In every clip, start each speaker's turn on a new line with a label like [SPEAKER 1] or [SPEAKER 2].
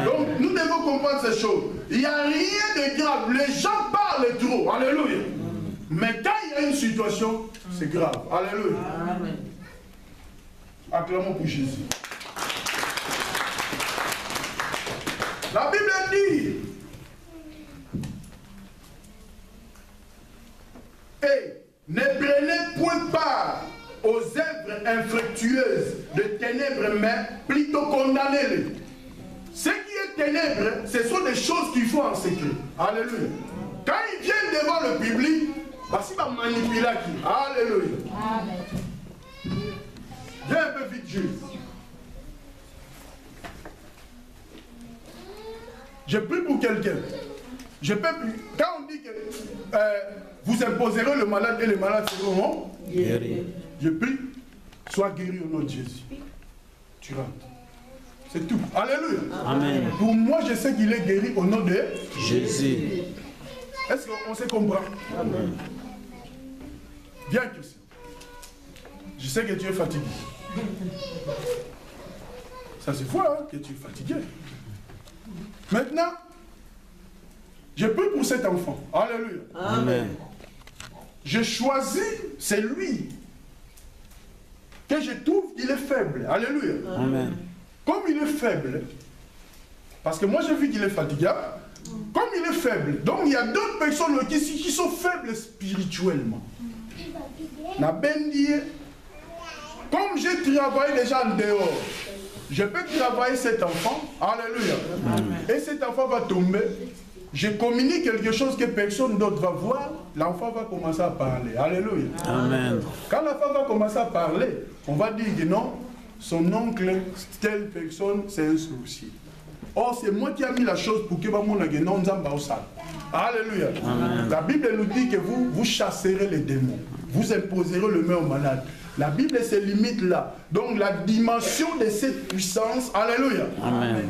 [SPEAKER 1] Donc nous devons comprendre ces choses. Il n'y a rien de grave. Les gens parlent trop. Alléluia. Mais quand il y a une situation, c'est grave. Alléluia. Amen. Acclamons pour Jésus. La Bible dit, et ne prenez point part aux œuvres infructueuses de ténèbres, mais plutôt condamnez-les. Ce qui est ténèbres, ce sont des choses qu'il faut en secret. Alléluia. Quand ils viennent devant le public, parce qu'il va manipuler qui. Alléluia. Amen. Viens un peu vite, Jules. Je prie pour quelqu'un. Je peux plus. Quand on dit que vous imposerez le malade et les malades seront guéris. Je prie, sois guéri au nom de Jésus. Tu rentres. C'est tout. Alléluia. Amen. Pour moi, je sais qu'il est guéri au nom de Jésus. Est-ce qu'on se comprend? Amen. Viens, Christian. Je sais que tu es fatigué. Ça se voit hein, que tu es fatigué. Maintenant, je prie pour cet enfant. Alléluia. Amen. Je choisis, c'est lui que je trouve qu'il est faible. Alléluia. Amen. Comme il est faible, parce que moi j'ai vu qu'il est fatigable, comme il est faible, donc il y a d'autres personnes qui sont faibles spirituellement. Comme j'ai travaillé déjà en dehors, je peux travailler cet enfant. Alléluia. Amen. Et cet enfant va tomber. Je communique quelque chose que personne d'autre va voir. L'enfant va commencer à parler. Alléluia. Amen. Quand l'enfant va commencer à parler, on va dire que non, son oncle, telle personne, c'est un sorcier. Or, c'est moi qui ai mis la chose pour que non Alléluia. Amen. La Bible nous dit que vous chasserez les démons. Vous imposerez le main aux malades. La Bible se limite là. Donc la dimension de cette puissance, alléluia,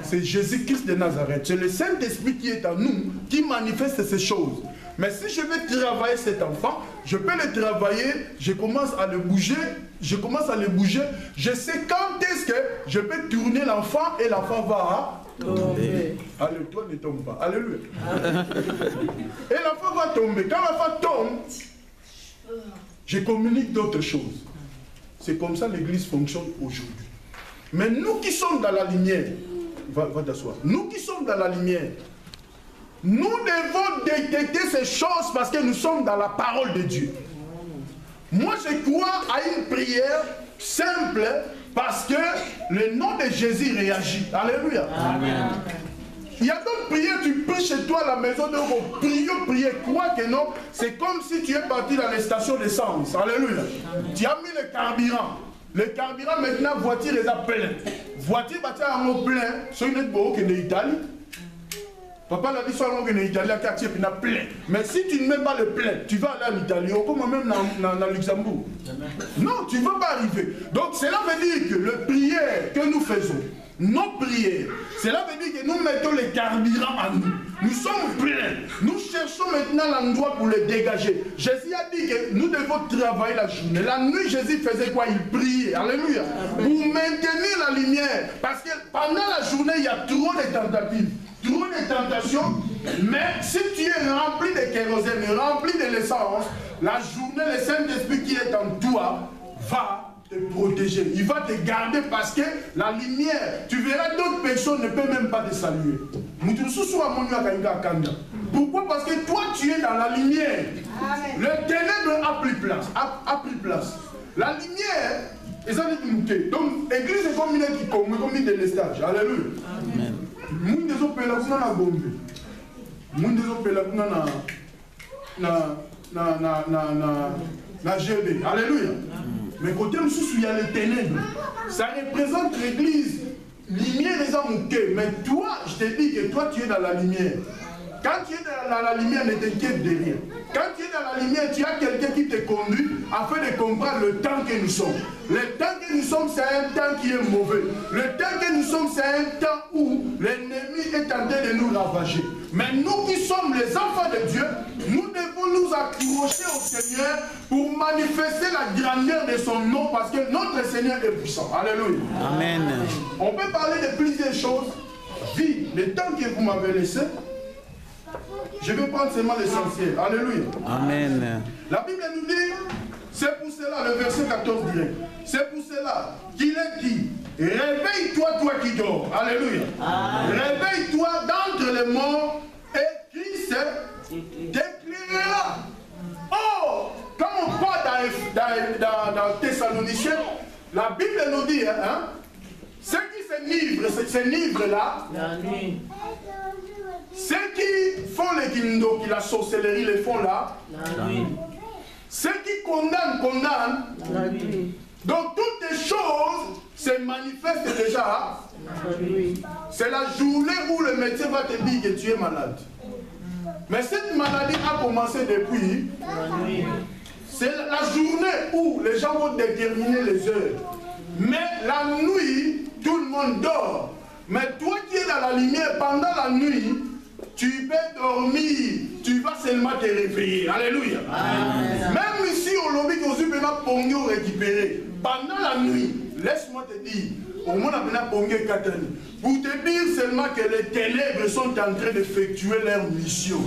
[SPEAKER 1] c'est Jésus-Christ de Nazareth. C'est le Saint-Esprit qui est en nous, qui manifeste ces choses. Mais si je veux travailler cet enfant, je peux le travailler, je commence à le bouger, je sais quand est-ce que je peux tourner l'enfant et l'enfant va tomber. Alléluia, toi ne tombe pas. Alléluia. Et l'enfant va tomber. Quand l'enfant tombe, je communique d'autres choses. C'est comme ça que l'Église fonctionne aujourd'hui. Mais nous qui sommes dans la lumière, va t'asseoir. Nous qui sommes dans la lumière, nous devons détecter ces choses parce que nous sommes dans la parole de Dieu. Moi, je crois à une prière simple parce que le nom de Jésus réagit. Alléluia. Amen. Il y a d'autres prières, tu pries chez toi à la maison, de prier, crois que non, c'est comme si tu es parti dans les stations d'essence. Alléluia. Amen. Tu as mis le carburant. Le carburant, maintenant, voiture les a plein. Voiture, tu as un plein. C'est une autre qui est d'Italie. Papa l'a dit, soit en Italie, quartier, puis il y a plein. Mais si tu ne mets pas le plein, tu vas aller en Italie, ou comme même dans Luxembourg. Non, tu ne vas pas arriver. Donc, cela veut dire que le prière que nous faisons, nos prières, cela veut dire que nous mettons les carburants en nous. Nous sommes pleins. Nous cherchons maintenant l'endroit pour les dégager. Jésus a dit que nous devons travailler la journée. La nuit, Jésus faisait quoi? Il priait. Alléluia. Pour maintenir la lumière. Parce que pendant la journée, il y a trop de tentatives. Trop de tentations, mais si tu es rempli de kérosène, rempli de l'essence, la journée, le Saint-Esprit qui est en toi va te protéger. Il va te garder parce que la lumière, tu verras d'autres personnes ne peuvent même pas te saluer. Pourquoi? Parce que toi, tu es dans la lumière. Le ténèbre a pris place. La lumière, donc l'église est comme une délestage. Alléluia. Amen. Moun des opéla kuna na Gombe. Moun des opéla kuna na GB. Alléluia. Mais côté Moussou, il y a les ténèbres. Ça représente l'église. Lumière les a mouqués. Mais toi, je te dis que toi, tu es dans la lumière. Quand tu es dans la lumière, ne t'inquiète de rien. Quand tu es dans la lumière, tu as quelqu'un qui te conduit afin de comprendre le temps que nous sommes. Le temps que nous sommes, c'est un temps qui est mauvais. Le temps que nous sommes, c'est un temps où l'ennemi est en train de nous ravager. Mais nous qui sommes les enfants de Dieu, nous devons nous accrocher au Seigneur pour manifester la grandeur de son nom parce que notre Seigneur est puissant. Alléluia. Amen. On peut parler de plusieurs choses. Vie. le temps que vous m'avez laissé, je vais prendre seulement l'essentiel. Alléluia.
[SPEAKER 2] Amen.
[SPEAKER 1] La Bible nous dit, c'est pour cela, le verset 14 dirait, c'est pour cela qu'il est dit, réveille-toi, toi qui dors. Alléluia. Réveille-toi d'entre les morts et Christ t'éclairera. Oh, quand on parle dans Thessaloniciens, la Bible nous dit, hein, ceux qui s'enivrent là, ceux qui font les guindos, qui la sorcellerie, les font là, ceux qui condamnent. Donc toutes les choses se manifestent déjà. C'est la journée où le médecin va te dire que tu es malade. Mais cette maladie a commencé depuis. C'est la journée où les gens vont déterminer les heures. Mais la nuit, tout le monde dort. Mais toi qui es dans la lumière pendant la nuit, tu peux dormir, tu vas seulement te réveiller. Alléluia. Amen. Même ici au lobby, tu peux récupérer. Pendant la nuit, laisse-moi te dire, au moins pour te dire seulement que les ténèbres sont en train d'effectuer leur mission.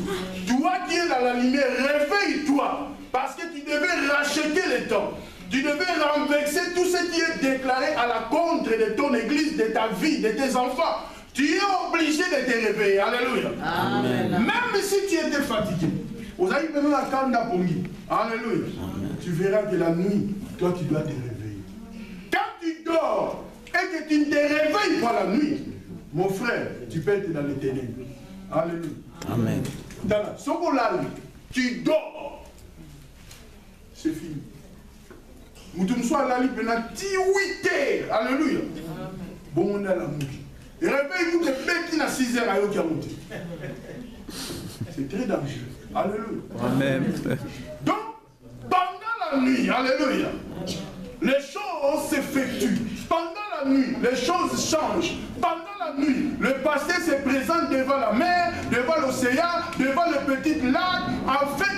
[SPEAKER 1] Toi qui es dans la lumière, réveille-toi. Parce que tu devais racheter le temps. Tu devais renverser tout ce qui est déclaré à la contre de ton église, de ta vie, de tes enfants. Tu es obligé de te réveiller. Alléluia. Amen. Même si tu étais fatigué. Vous avez même la kanda pongi. Alléluia. Amen. Tu verras que la nuit, toi tu dois te réveiller. Quand tu dors et que tu ne te réveilles pas la nuit, mon frère, tu peux être dans les ténèbres. Alléluia. Amen. Dans ce moment-là, tu dors. C'est fini. Nous sommes là, nous sommes 8 heures. Alléluia. Bon, on est à la mouche. Réveille-vous de bêtines à 6 heures à Yokiamonte. C'est très dangereux. Alléluia. Amen. Donc, pendant la nuit, alléluia, les choses s'effectuent. Pendant la nuit, les choses changent. Pendant la nuit, le pasteur se présente devant la mer, devant l'océan, devant le petit lac, afin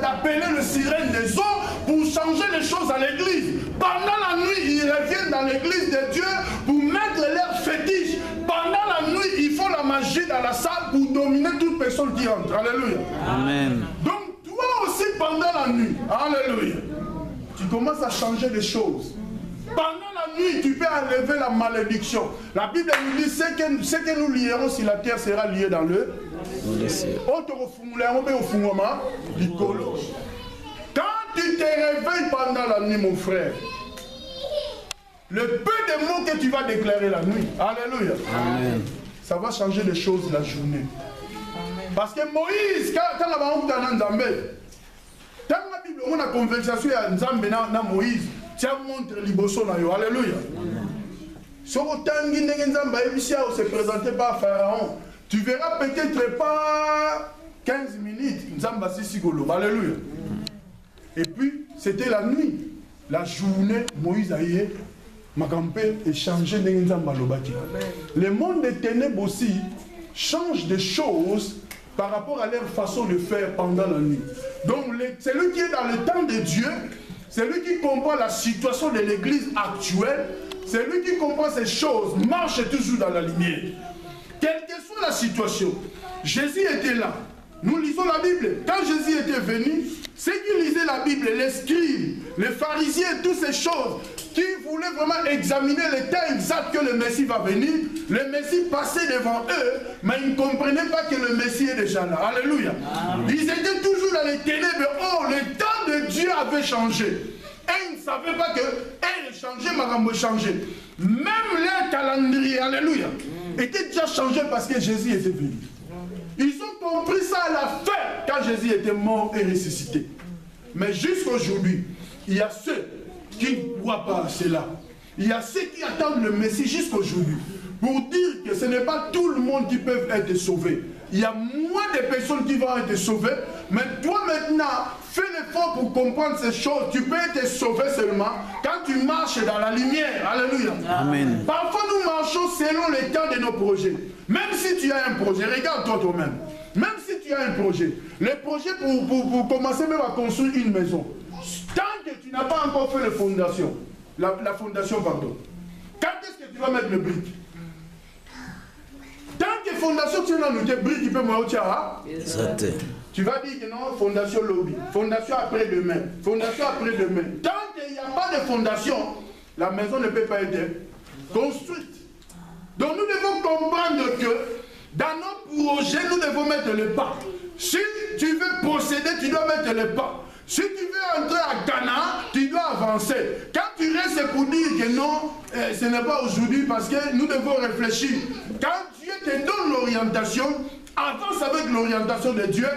[SPEAKER 1] d'appeler le sirène des eaux pour changer les choses à l'église. Pendant la nuit, ils reviennent dans l'église de Dieu pour mettre leurs fétiches. Pendant la nuit, ils font la magie dans la salle pour dominer toute personne qui entre. Alléluia. Amen. Donc, toi aussi, pendant la nuit, alléluia, tu commences à changer les choses. Pendant la nuit, tu peux enlever la malédiction. La Bible nous dit ce que nous lierons sur la terre sera lié dans le ciel. Quand tu te réveilles pendant la nuit, mon frère, le peu de mots que tu vas déclarer la nuit, alléluia, amen, ça va changer les choses la journée. Amen. Parce que Moïse, quand on a Nzambe, dans la Bible, on a une conversation avec Nzambe et Moïse, tu as montré liboso na yo, alléluia. Si on se présentait par Pharaon, tu verras peut-être pas 15 minutes, Nzamba Sisigolo, alléluia. Et puis, c'était la nuit, la journée, Moïse a eu Makampé et changé de Nzamba Lobaki. Le monde des ténèbres aussi change des choses par rapport à leur façon de faire pendant la nuit. Donc, celui qui est dans le temps de Dieu, celui qui comprend la situation de l'église actuelle, celui qui comprend ces choses, marche toujours dans la lumière. Quelle que soit la situation, Jésus était là. Nous lisons la Bible. Quand Jésus était venu, ceux qui lisaient la Bible, les scribes, les pharisiens, toutes ces choses, qui voulaient vraiment examiner le temps exact que le Messie va venir, le Messie passait devant eux, mais ils ne comprenaient pas que le Messie est déjà là. Alléluia. Amen. Ils étaient toujours dans les ténèbres. Oh, le temps de Dieu avait changé. Et ils ne savaient pas que elle changeait, Marambo changeait. Même leur calendrier, alléluia, était déjà changé parce que Jésus était venu. Ils ont compris ça à la fin, quand Jésus était mort et ressuscité. Mais jusqu'à aujourd'hui, il y a ceux qui ne voient pas cela. Il y a ceux qui attendent le Messie jusqu'à aujourd'hui. Pour dire que ce n'est pas tout le monde qui peut être sauvé. Il y a moins de personnes qui vont être sauvées. Mais toi maintenant, fais l'effort pour comprendre ces choses. Tu peux être sauvé seulement quand tu marches dans la lumière. Alléluia. Amen. Parfois nous marchons selon les temps de nos projets. Même si tu as un projet, regarde-toi toi-même. Même si tu as un projet, le projet pour commencer même à construire une maison, tant que tu n'as pas encore fait la fondation, la fondation, pardon, quand est-ce que tu vas mettre le brique? Tant que fondation, tu as noté, brique, tu peux me dire,
[SPEAKER 2] Exact.
[SPEAKER 1] tu vas dire que non, fondation lobby, fondation après-demain, fondation après-demain. Tant qu'il n'y a pas de fondation, la maison ne peut pas être construite. Donc nous devons comprendre que dans nos projets, nous devons mettre le pas. Si tu veux posséder, tu dois mettre le pas. Si tu veux entrer à Ghana, tu dois avancer. Quand tu restes pour dire que non, ce n'est pas aujourd'hui parce que nous devons réfléchir. Quand Dieu te donne l'orientation, avance avec l'orientation de Dieu.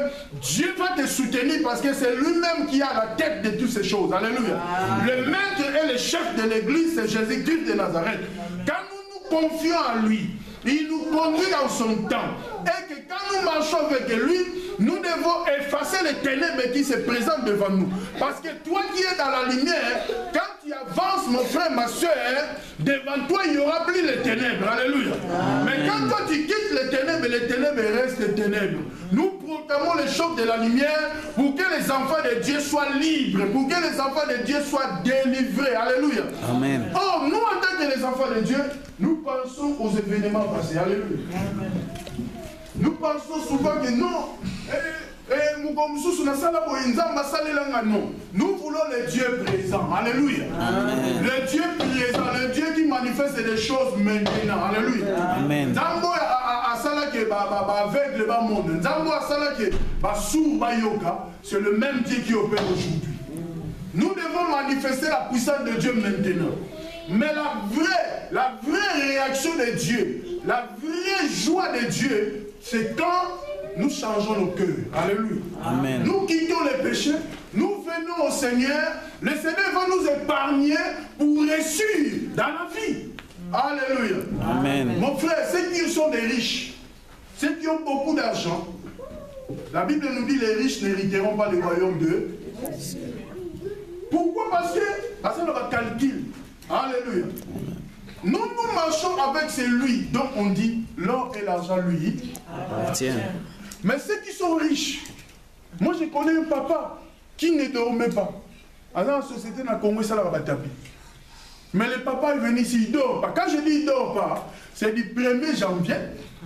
[SPEAKER 1] Dieu va te soutenir parce que c'est lui-même qui a la tête de toutes ces choses. Alléluia. Le maître et le chef de l'église, c'est Jésus-Christ de Nazareth. Quand nous nous confions à lui, il nous conduit dans son temps. Et que quand nous marchons avec lui, nous devons effacer les ténèbres qui se présentent devant nous. Parce que toi qui es dans la lumière, quand tu avances, mon frère, ma soeur, devant toi, il n'y aura plus les ténèbres. Alléluia. Mais quand toi tu quittes les ténèbres restent ténèbres. Nous proclamons les choses de la lumière pour que les enfants de Dieu soient libres, pour que les enfants de Dieu soient délivrés. Alléluia.
[SPEAKER 2] Amen.
[SPEAKER 1] Or, nous, en tant que les enfants de Dieu, nous pensons aux événements passés. Alléluia. Nous pensons souvent que non. Nous voulons le Dieu présent. Alléluia. Amen. Le Dieu présent, le Dieu qui manifeste des choses maintenant. Alléluia. Amen. C'est le même Dieu qui opère aujourd'hui. Nous devons manifester la puissance de Dieu maintenant. Mais la vraie réaction de Dieu, la vraie joie de Dieu, c'est quand nous changeons nos cœurs. Alléluia. Amen. Nous quittons les péchés, nous venons au Seigneur, le Seigneur va nous épargner pour réussir dans la vie. Alléluia. Amen. Mon frère, ceux qui sont des riches, ceux qui ont beaucoup d'argent, la Bible nous dit les riches n'hériteront pas le royaume de Dieu. Pourquoi? Parce que nous calcul. Alléluia. Nous marchons avec celui dont on dit l'or et l'argent lui appartient. Mais ceux qui sont riches, moi je connais un papa qui ne dormait pas. Dans la société, dans le Congo, ça va taper. Mais le papa est venu ici, il ne dort pas. Quand je dis il ne dort pas, c'est du 1er janvier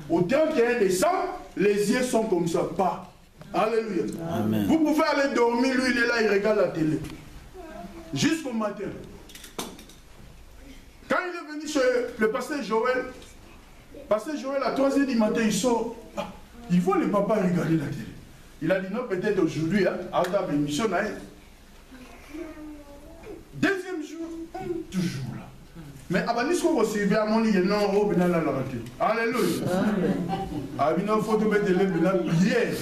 [SPEAKER 1] au 31 décembre, les yeux sont comme ça, pas. Alléluia. Amen. Vous pouvez aller dormir, lui il est là, il regarde la télé. Jusqu'au matin. Quand il est venu chez le pasteur Joël, à 3h du matin, il sort. Ah, il voit le papa regarder la télé. Il a dit non, peut-être aujourd'hui, à la émission. Deuxième jour, toujours là. Mais avant ce qu'on recevait à mon lit, il y a un robe dans la télé. Alléluia. Il faut mettre les blancs prière.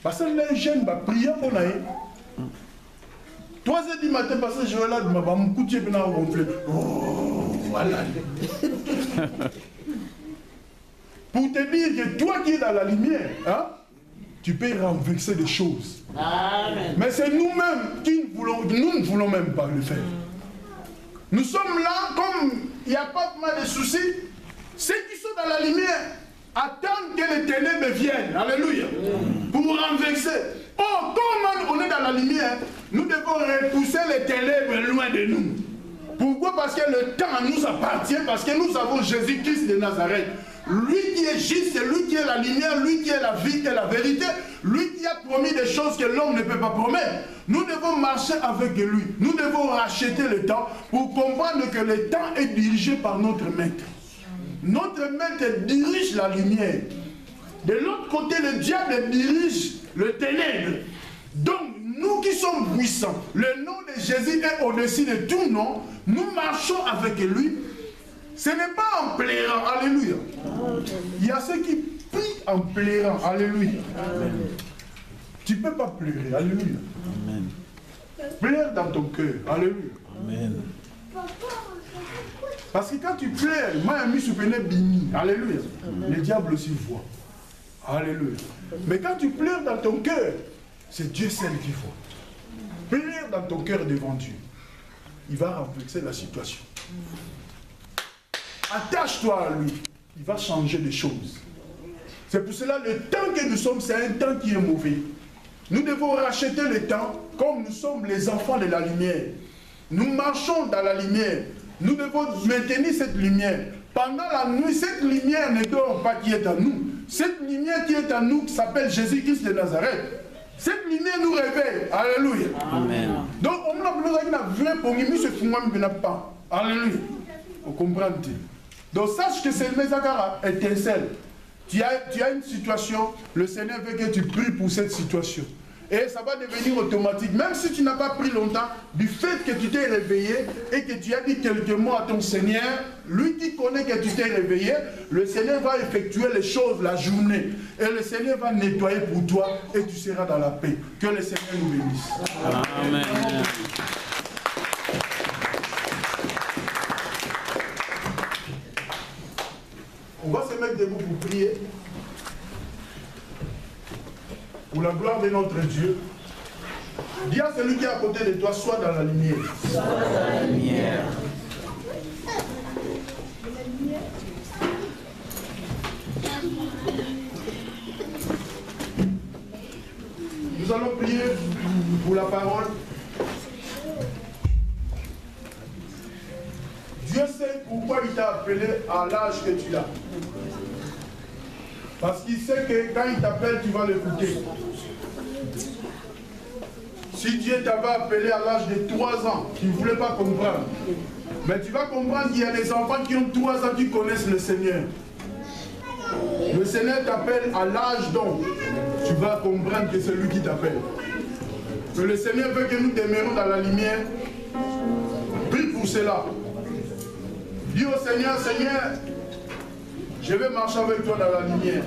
[SPEAKER 1] Parce que les jeunes va prier pour nous. 3h du matin, parce que je vais là, je vais me coucher pour nous gonfler. Oh, voilà. Pour te dire que toi qui es dans la lumière, hein, tu peux renverser des choses. Amen. Mais c'est nous-mêmes qui nous ne voulons même pas le faire. Nous sommes là, comme il n'y a pas mal de soucis, ceux qui sont dans la lumière attendent que les ténèbres viennent. Alléluia. Pour renverser. Oh, comme on est dans la lumière, nous devons repousser les ténèbres loin de nous. Pourquoi? Parce que le temps nous appartient, parce que nous avons Jésus-Christ de Nazareth. Lui qui est juste, c'est lui qui est la lumière, lui qui est la vie et la vérité, lui qui a promis des choses que l'homme ne peut pas promettre. Nous devons marcher avec lui. Nous devons racheter le temps pour comprendre que le temps est dirigé par notre maître. Notre maître dirige la lumière. De l'autre côté, le diable dirige le ténèbre. Donc, nous qui sommes puissants, le nom de Jésus est au-dessus de tout nom, nous marchons avec lui. Ce n'est pas en pleurant, alléluia. Il y a ceux qui prient en pleurant, alléluia. Tu ne peux pas pleurer, alléluia. Amen. Pleure dans ton cœur, alléluia. Amen. Parce que quand tu pleures, moi, je suis bini, alléluia. Le diable aussi voit. Alléluia. Mais quand tu pleures dans ton cœur, c'est Dieu seul qui voit. Pleure dans ton cœur devant Dieu. Il va renverser la situation. Attache-toi à lui. Il va changer les choses. C'est pour cela le temps que nous sommes, c'est un temps qui est mauvais. Nous devons racheter le temps comme nous sommes les enfants de la lumière. Nous marchons dans la lumière. Nous devons maintenir cette lumière. pendant la nuit, cette lumière ne dort pas qui est en nous. Cette lumière qui est en nous qui s'appelle Jésus-Christ de Nazareth. Cette lumière nous réveille. Alléluia. Amen. Donc, on a besoin d'un vrai pour nous, ce qui ne pas. Alléluia. Vous comprenez? Donc, sache que c'est le Mézagara, étincelle. Tu as une situation, le Seigneur veut que tu pries pour cette situation. Et ça va devenir automatique. Même si tu n'as pas pris longtemps, du fait que tu t'es réveillé et que tu as dit quelques mots à ton Seigneur, lui qui connaît que tu t'es réveillé, le Seigneur va effectuer les choses la journée. Et le Seigneur va nettoyer pour toi et tu seras dans la paix. Que le Seigneur nous bénisse. Amen. On va se mettre debout pour prier. Pour la gloire de notre Dieu, dis à celui qui est à côté de toi, sois dans la lumière. Sois dans la lumière. Nous allons prier pour la parole. Dieu sait pourquoi il t'a appelé à l'âge que tu as. Parce qu'il sait que quand il t'appelle, tu vas l'écouter. Si Dieu t'avait appelé à l'âge de 3 ans, tu ne voulais pas comprendre. Mais tu vas comprendre qu'il y a des enfants qui ont 3 ans qui connaissent le Seigneur. Le Seigneur t'appelle à l'âge donc. Tu vas comprendre que c'est lui qui t'appelle. Que le Seigneur veut que nous demeurions dans la lumière. Prie pour cela. Dis au Seigneur, Seigneur, je vais marcher avec toi dans la lumière.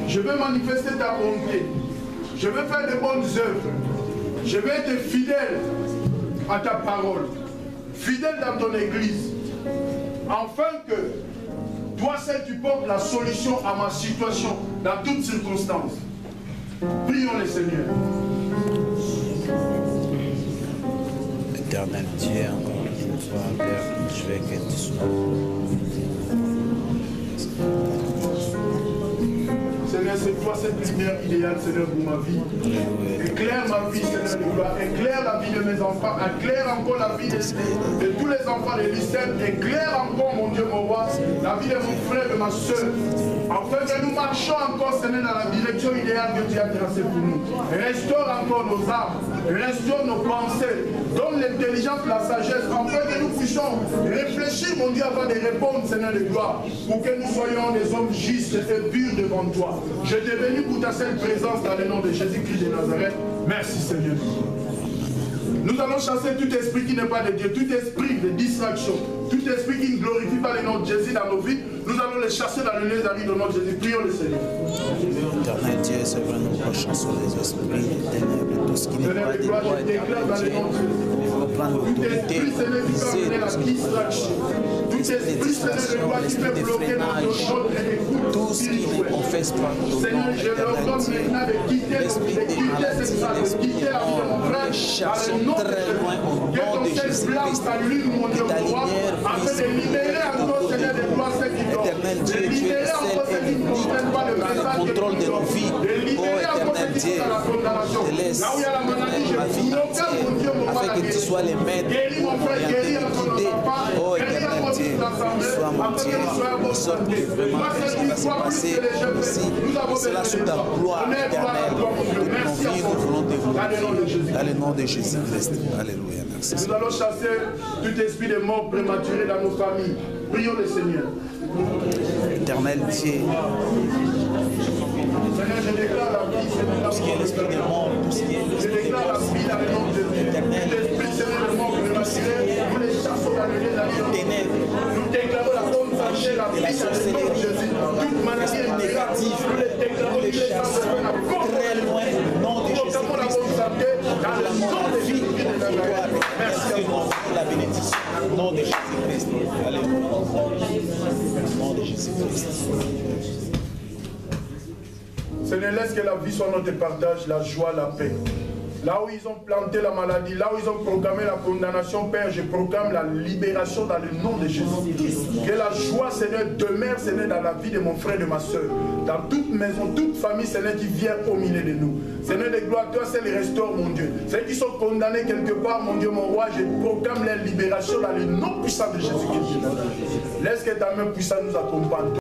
[SPEAKER 1] Je vais manifester ta bonté. Je vais faire de bonnes œuvres. Je vais être fidèle à ta parole. Fidèle dans ton église. Afin que toi seul tu portes la solution à ma situation dans toutes circonstances. Prions le Seigneur.
[SPEAKER 2] Éternel Dieu, encore une fois, Père, je veux que tu sois.
[SPEAKER 1] Seigneur, c'est toi cette lumière idéale, Seigneur, pour ma vie. Éclaire ma vie, Seigneur de gloire. Éclaire la vie de mes enfants. Éclaire encore la vie de tous les enfants de l'Israël. Éclaire encore, mon Dieu, mon roi, la vie de mon frère, de ma soeur. Afin que nous marchions encore, Seigneur, dans la direction idéale que tu as tracée pour nous. Restaure encore nos âmes. Restaure nos pensées. Donne l'intelligence, la sagesse. Afin que nous puissions réfléchir, mon Dieu, avant de répondre, Seigneur de gloire. Pour que nous soyons des hommes justes et purs devant toi. Je t'ai béni pour ta sainte présence dans le nom de Jésus-Christ de Nazareth. Merci Seigneur. Nous allons chasser tout esprit qui n'est pas de Dieu, tout esprit de distraction, tout esprit qui ne glorifie pas le nom de Jésus dans nos vies. Nous allons les chasser dans le nez de nom de Jésus. Prions le Seigneur.
[SPEAKER 2] Éternel Dieu, c'est vrai, nous rechassons les esprits des ténèbres, tout ce qui n'est pas de toi, éternel Dieu. Nous reprendre l'autorité, briser tout esprit de distraction, l'esprit de freinage, tout ce qui ne confesse pas ton nom, éternel Dieu. L'esprit de maladie, l'esprit de mort, nous les chassons très loin au nom de Jésus-Christ. Que ta lumière brise éternel Dieu, tu es le seul et l'unique. Prends le contrôle de nos vies. Oh éternel Dieu, te laisse ma vie entière afin que tu sois le maître et guider. Oh éternel Dieu, sois mon Dieu. Nous sommes vraiment ce qui va se passer ici. Cela sous ta gloire éternelle. De nos vies, nous voulons te glorifier. Dans le nom de Jésus-Christ. Alléluia. Merci.
[SPEAKER 1] Nous allons chasser tout esprit de mort prématuré dans nos familles. Prions le Seigneur.
[SPEAKER 2] Éternel Dieu.
[SPEAKER 1] Seigneur, je déclare la vie, Seigneur.
[SPEAKER 2] Tout ce qui est l'esprit de mort, tout ce qui est
[SPEAKER 1] Je déclare la vie dans le nom de Jésus.
[SPEAKER 2] éternel.
[SPEAKER 1] L'esprit, Seigneur, de mort prématuré, nous les chassons dans le nez de
[SPEAKER 2] Ténèbres.
[SPEAKER 1] Nous déclarons la bonne santé, la vie, dans le nom de Jésus. Toute maladie négative, nous les déclarons, nous les chassons
[SPEAKER 2] très loin au nom de Jésus.
[SPEAKER 1] Nous la bonne santé dans le nom de Jésus.
[SPEAKER 2] Merci pour la bénédiction. Au nom de Jésus-Christ. Alléluia. Au nom de Jésus-Christ.
[SPEAKER 1] Seigneur, laisse que la vie soit notre partage, la joie, la paix. Là où ils ont planté la maladie, là où ils ont proclamé la condamnation, Père, je proclame la libération dans le nom de Jésus. Que la joie, Seigneur, demeure, Seigneur, dans la vie de mon frère et de ma soeur. Dans toute maison, toute famille, Seigneur, qui vient au milieu de nous. Seigneur de gloire, toi, c'est les restaure, mon Dieu. Ceux qui sont condamnés quelque part, mon Dieu, mon roi, je proclame leur libération dans le nom puissant de Jésus-Christ. Laisse que ta main puissante nous accompagne.